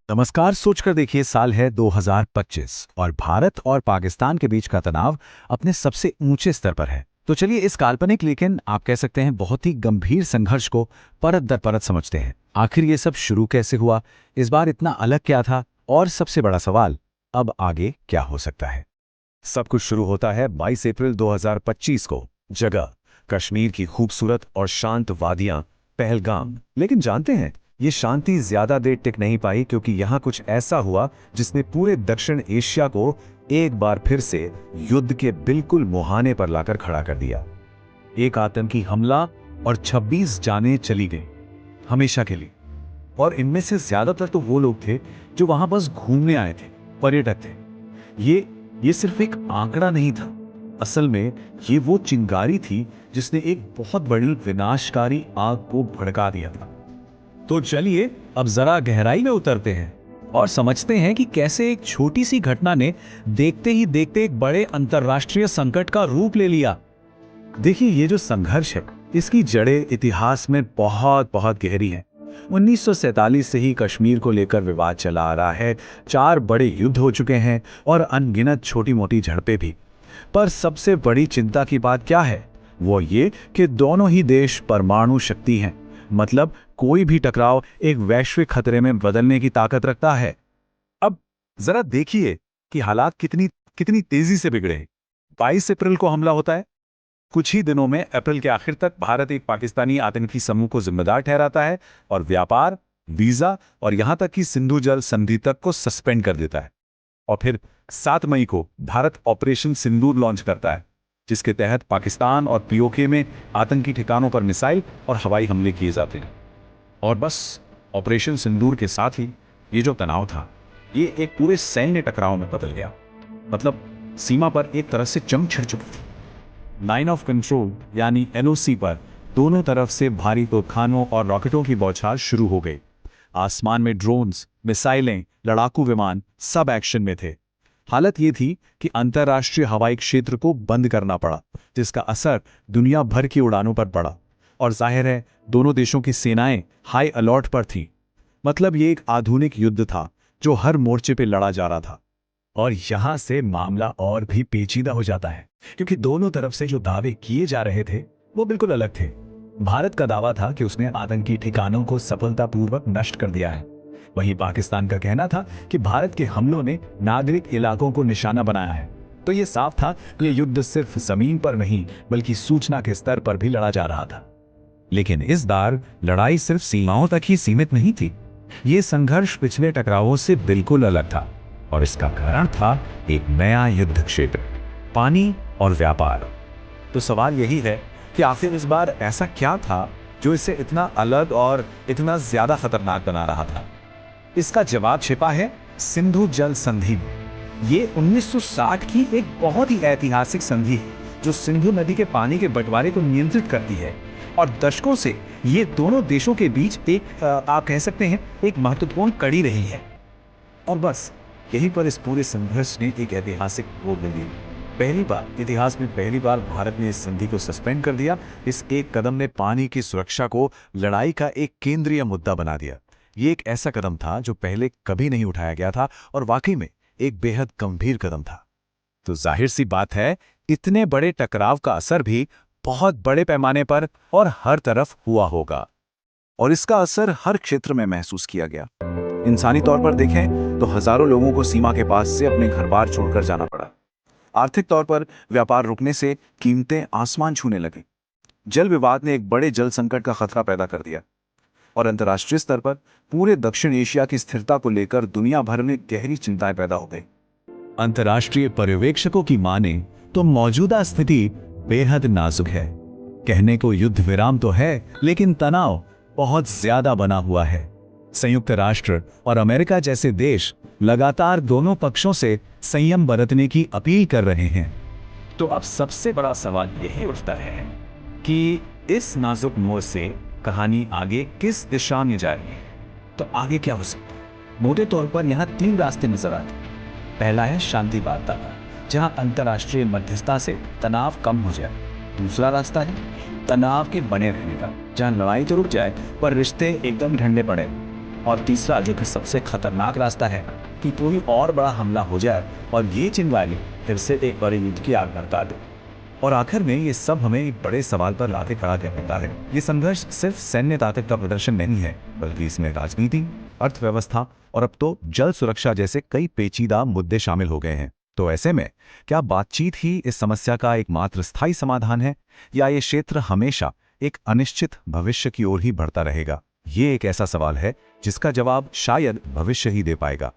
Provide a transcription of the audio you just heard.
नमस्कार। सोचकर देखिए, साल है 2025 और भारत और पाकिस्तान के बीच का तनाव अपने सबसे ऊंचे स्तर पर है। तो चलिए इस काल्पनिक लेकिन आप कह सकते हैं बहुत ही गंभीर संघर्ष को परत दर परत समझते हैं। आखिर ये सब शुरू कैसे हुआ, इस बार इतना अलग क्या था, और सबसे बड़ा सवाल, अब आगे क्या हो सकता है। सब कुछ शुरू होता है 22 अप्रैल 2025 को। जगह कश्मीर की खूबसूरत और शांत वादियां, पहलगाम। लेकिन जानते हैं, ये शांति ज्यादा देर टिक नहीं पाई, क्योंकि यहाँ कुछ ऐसा हुआ जिसने पूरे दक्षिण एशिया को एक बार फिर से युद्ध के बिल्कुल मुहाने पर लाकर खड़ा कर दिया। एक आतंकी हमला और 26 जानें चली गई, हमेशा के लिए। और इनमें से ज्यादातर तो वो लोग थे जो वहां बस घूमने आए थे, पर्यटक थे। ये सिर्फ एक आंकड़ा नहीं था, असल में ये वो चिंगारी थी जिसने एक बहुत बड़ी विनाशकारी आग को भड़का दिया था। तो चलिए अब जरा गहराई में उतरते हैं और समझते हैं कि कैसे एक छोटी सी घटना ने देखते ही देखते एक बड़े अंतर्राष्ट्रीय संकट का रूप ले लिया। देखिए, ये जो संघर्ष है, इसकी जड़ें इतिहास में बहुत बहुत गहरी हैं। 1947 से ही कश्मीर को लेकर विवाद चला आ रहा है। 4 बड़े युद्ध हो चुके हैं और अनगिनत छोटी मोटी झड़पें भी। पर सबसे बड़ी चिंता की बात क्या है, वो ये कि दोनों ही देश परमाणु शक्ति हैं। मतलब कोई भी टकराव एक वैश्विक खतरे में बदलने की ताकत रखता है। अब जरा देखिए कि हालात कितनी कितनी तेजी से बिगड़े। 22 अप्रैल को हमला होता है। कुछ ही दिनों में अप्रैल के आखिर तक भारत एक पाकिस्तानी आतंकी समूह को जिम्मेदार ठहराता है और व्यापार, वीजा और यहां तक कि सिंधु जल संधि तक को सस्पेंड कर देता है। और फिर 7 मई को भारत ऑपरेशन सिंदूर लॉन्च करता है, जिसके तहत पाकिस्तान और पीओके में आतंकी ठिकानों पर मिसाइल और हवाई हमले किए जाते हैं। और बस ऑपरेशन सिंदूर के साथ ही ये जो तनाव था, ये एक पूरे सैन्य टकराव में बदल गया। मतलब सीमा पर एक तरह से जंग छिड़ चुकी थी। लाइन ऑफ कंट्रोल यानी एलओसी पर दोनों तरफ से भारी तोपखानों और रॉकेटों की बौछार शुरू हो गई। आसमान में ड्रोन्स, मिसाइलें, लड़ाकू विमान सब एक्शन में थे। हालत ये थी कि अंतर्राष्ट्रीय हवाई क्षेत्र को बंद करना पड़ा, जिसका असर दुनिया भर की उड़ानों पर पड़ा। और जाहिर है, दोनों देशों की सेनाएं हाई अलर्ट पर थीं। मतलब ये एक आधुनिक युद्ध था जो हर मोर्चे पे लड़ा जा रहा था। और यहां से मामला और भी पेचीदा हो जाता है, क्योंकि दोनों तरफ से जो दावे किए जा रहे थे वो बिल्कुल अलग थे। भारत का दावा था कि उसने आतंकी ठिकानों को सफलतापूर्वक नष्ट कर दिया है। वहीं पाकिस्तान का कहना था कि भारत के हमलों ने नागरिक इलाकों को निशाना बनाया है। तो ये साफ था कि ये युद्ध सिर्फ जमीन पर नहीं, बल्कि सूचना के स्तर पर भी लड़ा जा रहा था। लेकिन इस बार लड़ाई सिर्फ सीमाओं तक ही सीमित नहीं थी। ये संघर्ष पिछले टकरावों से बिल्कुल अलग था, और इसका कारण था एक नया युद्ध क्षेत्र, पानी और व्यापार। तो सवाल यही है कि आखिर इस बार ऐसा क्या था जो इसे इतना अलग और इतना ज्यादा खतरनाक बना रहा था। इसका जवाब छिपा है सिंधु जल संधि में। ये 1960 की एक बहुत ही ऐतिहासिक संधि है, जो सिंधु नदी के पानी के बंटवारे को नियंत्रित करती है। और दशकों से ये दोनों देशों के बीच एक आप कह सकते हैं एक महत्वपूर्ण कड़ी रही है। और बस यहीं पर इस पूरे संघर्ष ने एक ऐतिहासिक मोड़ ले ली। इतिहास में पहली बार भारत ने इस संधि को सस्पेंड कर दिया। इस एक कदम ने पानी की सुरक्षा को लड़ाई का एक केंद्रीय मुद्दा बना दिया। ये एक ऐसा कदम था जो पहले कभी नहीं उठाया गया था, और वाकई में एक बेहद गंभीर कदम था। तो जाहिर सी बात है, इतने बड़े टकराव का असर भी बहुत बड़े पैमाने पर और हर तरफ हुआ होगा। और इसका असर हर क्षेत्र में महसूस किया गया। इंसानी तौर पर देखें तो हजारों लोगों को सीमा के पास से अपने घर बार छोड़कर जाना पड़ा। आर्थिक तौर पर व्यापार रुकने से कीमतें आसमान छूने लगी। जल विवाद ने एक बड़े जल संकट का खतरा पैदा कर दिया। और अंतर्राष्ट्रीय स्तर पर पूरे दक्षिण एशिया की स्थिरता को लेकर दुनिया भर में गहरी चिंताएं पैदा हो गई। अंतर्राष्ट्रीय पर्यवेक्षकों की माने तो मौजूदा स्थिति बेहद नाजुक है। कहने को युद्ध विराम तो है, लेकिन तनाव बहुत ज्यादा बना हुआ है। संयुक्त राष्ट्र और अमेरिका जैसे देश लगातार दोनों पक्षों से संयम बरतने की अपील कर रहे हैं। तो अब सबसे बड़ा सवाल यही उठता है कि इस नाजुक मोड़ से कहानी आगे किस दिशा में जा रही है। तो आगे क्या हो सकता है? मोटे तौर पर यहाँ 3 रास्ते नजर आते हैं। पहला है शांति वार्ता, जहाँ अंतर्राष्ट्रीय मध्यस्थता से तनाव कम हो जाए। दूसरा रास्ता है तनाव के बने रहने का, जहाँ लड़ाई तो रुक जाए पर रिश्ते एकदम ठंडे पड़े। और तीसरा जो कि सबसे खतरनाक रास्ता है कि कोई और बड़ा हमला हो जाए और ये चिंगारी फिर से एक बड़े युद्ध की आग भड़का दे। और आखिर में ये सब हमें एक बड़े सवाल पर लाते खड़ा कर देता है। ये संघर्ष सिर्फ सैन्य ताकत का प्रदर्शन नहीं है, बल्कि इसमें राजनीति, अर्थव्यवस्था और अब तो जल सुरक्षा जैसे कई पेचीदा मुद्दे शामिल हो गए हैं। तो ऐसे में क्या बातचीत ही इस समस्या का एकमात्र स्थायी समाधान है, या ये क्षेत्र हमेशा एक अनिश्चित भविष्य की ओर ही बढ़ता रहेगा? ये एक ऐसा सवाल है जिसका जवाब शायद भविष्य ही दे पाएगा।